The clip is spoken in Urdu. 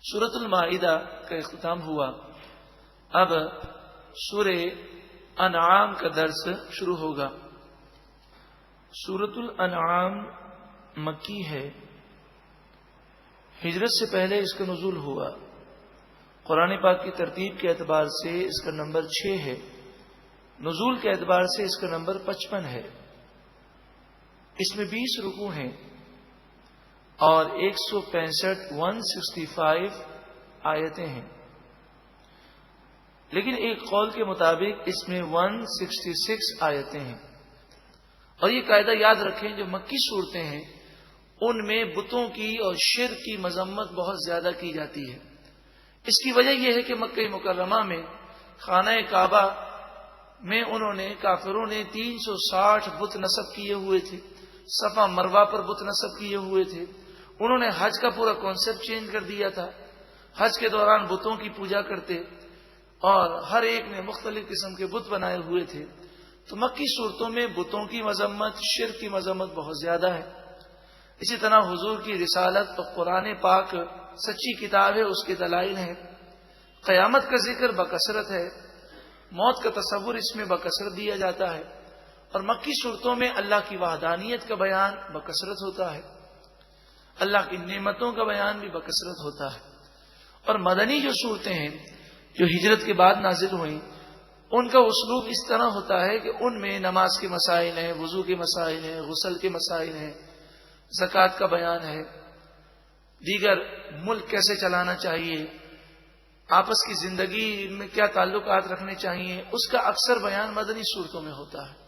سورۃ المائدہ کا اختتام ہوا. اب سورہ انعام کا درس شروع ہوگا. سورۃ الانعام مکی ہے. ہجرت سے پہلے اس کا نزول ہوا. قرآن پاک کی ترتیب کے اعتبار سے اس کا نمبر 6 ہے. نزول کے اعتبار سے اس کا نمبر 55 ہے. اس میں 20 رکوع ہیں اور 165 آیتیں ہیں. لیکن ایک قول کے مطابق اس میں 166 آیتیں ہیں. اور یہ قاعدہ یاد رکھیں، جو مکی صورتیں ہیں ان میں بتوں کی اور شرک کی مذمت بہت زیادہ کی جاتی ہے. اس کی وجہ یہ ہے کہ مکہ مکرمہ میں خانہ کعبہ میں انہوں نے کافروں نے 360 بت نصب کیے ہوئے تھے. صفا مروہ پر بت نصب کیے ہوئے تھے. انہوں نے حج کا پورا کانسیپٹ چینج کر دیا تھا. حج کے دوران بتوں کی پوجا کرتے اور ہر ایک نے مختلف قسم کے بت بنائے ہوئے تھے. تو مکی صورتوں میں بتوں کی مذمت، شرک کی مذمت بہت زیادہ ہے. اسی طرح حضور کی رسالت اور قرآن پاک سچی کتاب ہے، اس کے دلائل ہیں. قیامت کا ذکر بکثرت ہے. موت کا تصور اس میں بکثرت دیا جاتا ہے. اور مکی صورتوں میں اللہ کی وحدانیت کا بیان بکثرت ہوتا ہے. اللہ کی نعمتوں کا بیان بھی بکثرت ہوتا ہے. اور مدنی جو صورتیں ہیں جو ہجرت کے بعد نازل ہوئیں، ان کا اسلوب اس طرح ہوتا ہے کہ ان میں نماز کے مسائل ہیں، وضو کے مسائل ہیں، غسل کے مسائل ہیں، زکوٰۃ کا بیان ہے، دیگر ملک کیسے چلانا چاہیے، آپس کی زندگی میں کیا تعلقات رکھنے چاہیے، اس کا اکثر بیان مدنی صورتوں میں ہوتا ہے.